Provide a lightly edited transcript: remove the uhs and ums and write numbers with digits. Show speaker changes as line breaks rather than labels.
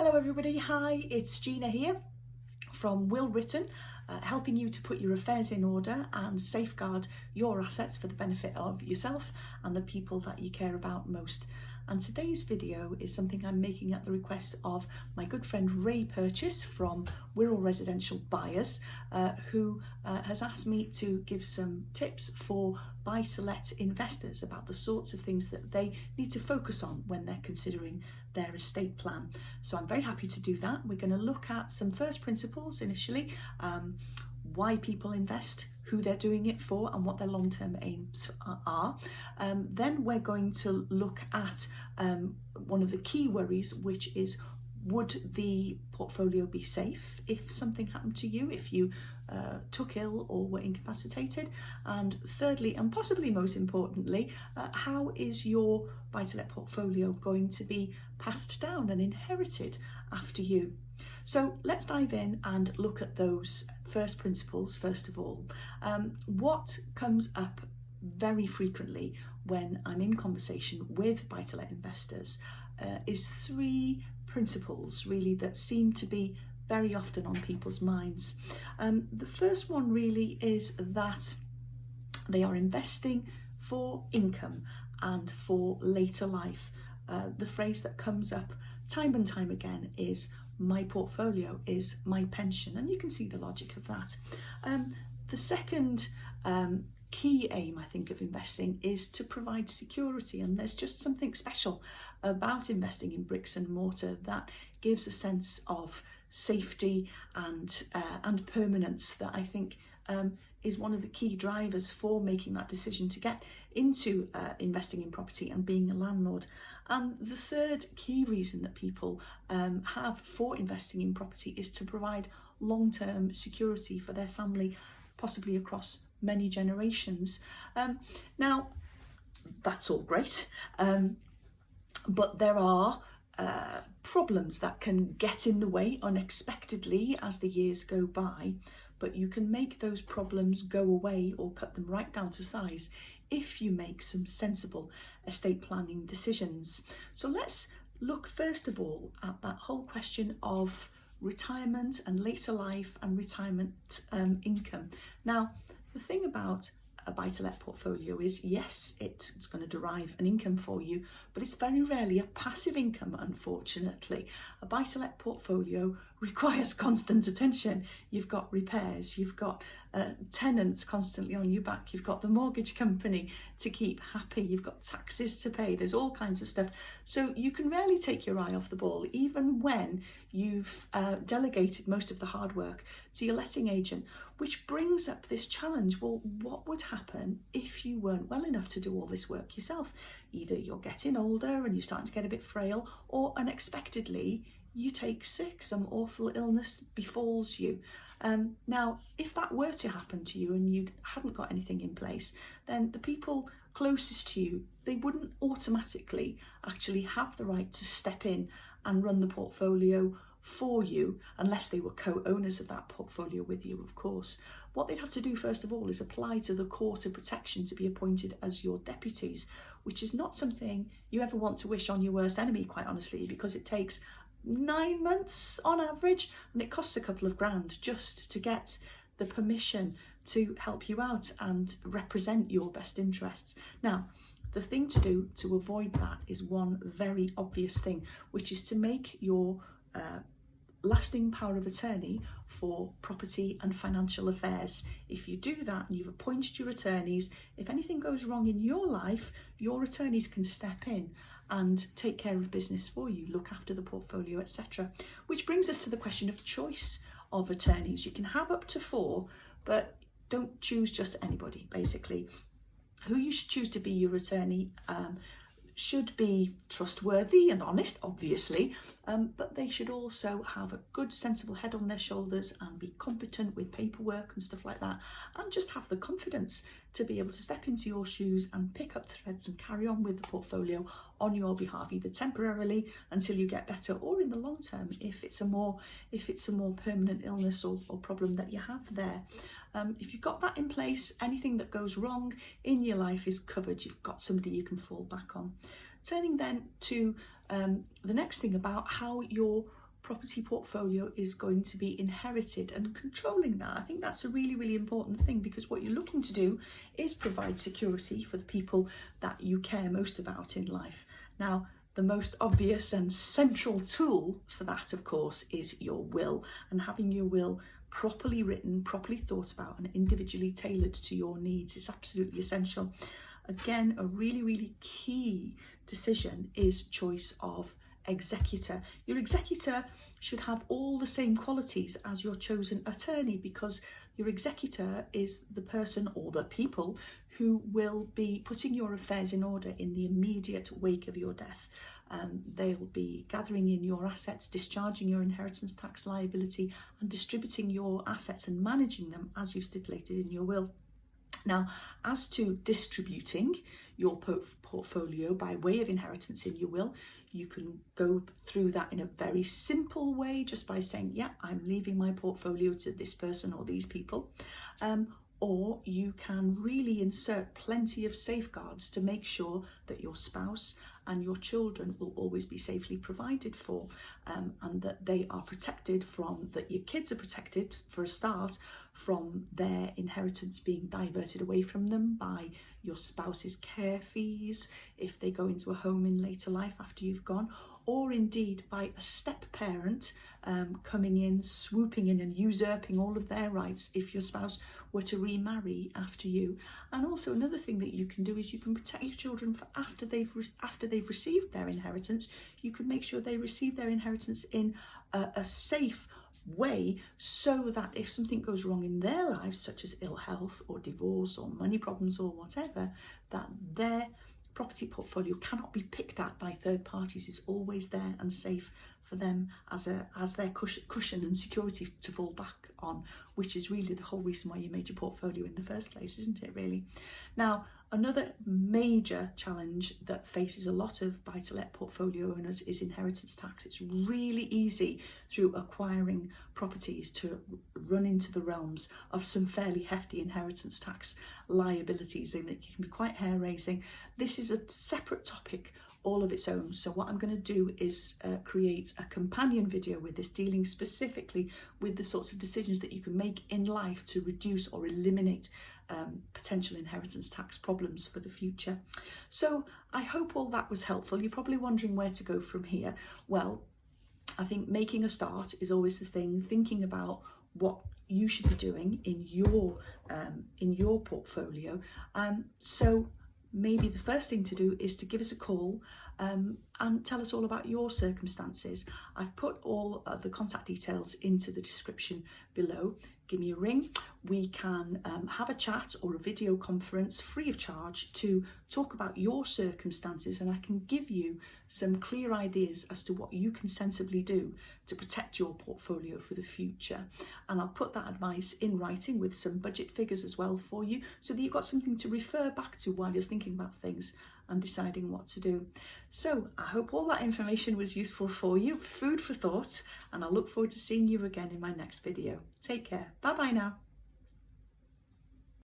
Hello everybody, hi, it's Gina here from Will Written, helping you to put your affairs in order and safeguard your assets for the benefit of yourself and the people that you care about most. And today's video is something I'm making at the request of my good friend Ray Purchase from Wirral Residential Buyers, who has asked me to give some tips for buy-to-let investors about the sorts of things that they need to focus on when they're considering their estate plan. So I'm very happy to do that. We're going to look at some first principles initially, why people invest, who they're doing it for, and what their long-term aims are. Then we're going to look at one of the key worries, which is, would the portfolio be safe if something happened to you, if you took ill or were incapacitated? And thirdly, and possibly most importantly, how is your buy-to-let portfolio going to be passed down and inherited after you? So let's dive in and look at those first principles first of all. What comes up very frequently when I'm in conversation with buy-to-let investors is three principles really that seem to be very often on people's minds. The first one really is that they are investing for income and for later life. The phrase that comes up time and time again is, my portfolio is my pension, and you can see the logic of that. The second key aim, I think, of investing is to provide security, and there's just something special about investing in bricks and mortar that gives a sense of safety and permanence that I think is one of the key drivers for making that decision to get into investing in property and being a landlord. And the third key reason that people have for investing in property is to provide long-term security for their family, possibly across many generations. Now, that's all great, but there are problems that can get in the way unexpectedly as the years go by, but you can make those problems go away or cut them right down to size if you make some sensible estate planning decisions. So let's look first of all at that whole question of retirement and later life and retirement income. Now, the thing about a buy-to-let portfolio is, yes, it's going to derive an income for you, but it's very rarely a passive income, unfortunately. A buy-to-let portfolio requires constant attention. You've got repairs, you've got tenants constantly on your back, you've got the mortgage company to keep happy, you've got taxes to pay, there's all kinds of stuff. So you can rarely take your eye off the ball, even when you've delegated most of the hard work to your letting agent, which brings up this challenge. Well, what would happen if you weren't well enough to do all this work yourself? Either you're getting older and you're starting to get a bit frail, or unexpectedly you take sick, some awful illness befalls you. Now, if that were to happen to you and you hadn't got anything in place, then the people closest to you, they wouldn't automatically actually have the right to step in and run the portfolio for you, unless they were co-owners of that portfolio with you, of course. What they'd have to do first of all is apply to the Court of Protection to be appointed as your deputies, which is not something you ever want to wish on your worst enemy, quite honestly, because it takes 9 months on average, and it costs a couple of grand just to get the permission to help you out and represent your best interests. Now, the thing to do to avoid that is one very obvious thing, which is to make your lasting power of attorney for property and financial affairs. If you do that and you've appointed your attorneys, if anything goes wrong in your life, your attorneys can step in and take care of business for you, look after the portfolio, etc. Which brings us to the question of choice of attorneys. You can have up to 4, but don't choose just anybody, basically. Who you should choose to be your attorney should be trustworthy and honest, obviously, but they should also have a good, sensible head on their shoulders and be competent with paperwork and stuff like that, and just have the confidence to be able to step into your shoes and pick up the threads and carry on with the portfolio on your behalf, either temporarily until you get better, or in the long term if it's a more permanent illness or problem that you have there. If you've got that in place, anything that goes wrong in your life is covered. You've got somebody you can fall back on. Turning then to the next thing about how your property portfolio is going to be inherited, and controlling that. I think that's a really, really important thing, because what you're looking to do is provide security for the people that you care most about in life. Now, the most obvious and central tool for that, of course, is your will, and having your will properly written, properly thought about, and individually tailored to your needs is absolutely essential. Again, a really, really key decision is choice of executor. Your executor should have all the same qualities as your chosen attorney, because your executor is the person or the people who will be putting your affairs in order in the immediate wake of your death. They'll be gathering in your assets, discharging your inheritance tax liability, and distributing your assets and managing them as you've stipulated in your will. Now, as to distributing your portfolio by way of inheritance in your will, you can go through that in a very simple way, just by saying, yeah, I'm leaving my portfolio to this person or these people. Or you can really insert plenty of safeguards to make sure that your spouse and your children will always be safely provided for, and that they are protected from, that your kids are protected, for a start, from their inheritance being diverted away from them by your spouse's care fees if they go into a home in later life after you've gone, or indeed by a step parent coming in, swooping in and usurping all of their rights if your spouse were to remarry after you. And also another thing that you can do is you can protect your children for after they've received their inheritance. You can make sure they receive their inheritance in a safe way, so that if something goes wrong in their lives, such as ill health or divorce or money problems or whatever, that their property portfolio cannot be picked at by third parties, is always there and safe for them as their cushion and security to fall back on, which is really the whole reason why you made your portfolio in the first place, isn't it, really? Now, another major challenge that faces a lot of buy-to-let portfolio owners is inheritance tax. It's really easy through acquiring properties to run into the realms of some fairly hefty inheritance tax liabilities, and it can be quite hair-raising. This is a separate topic all of its own. So what I'm going to do is create a companion video with this, dealing specifically with the sorts of decisions that you can make in life to reduce or eliminate potential inheritance tax problems for the future. So I hope all that was helpful. You're probably wondering where to go from here. Well, I think making a start is always the thing, thinking about what you should be doing in your portfolio. So maybe the first thing to do is to give us a call and tell us all about your circumstances. I've put all the contact details into the description below. Give me a ring. We can have a chat or a video conference free of charge to talk about your circumstances, and I can give you some clear ideas as to what you can sensibly do to protect your portfolio for the future. And I'll put that advice in writing with some budget figures as well for you, so that you've got something to refer back to while you're thinking about things and deciding what to do. So I hope all that information was useful for you, food for thought, and I look forward to seeing you again in my next video. Take care. Bye bye now.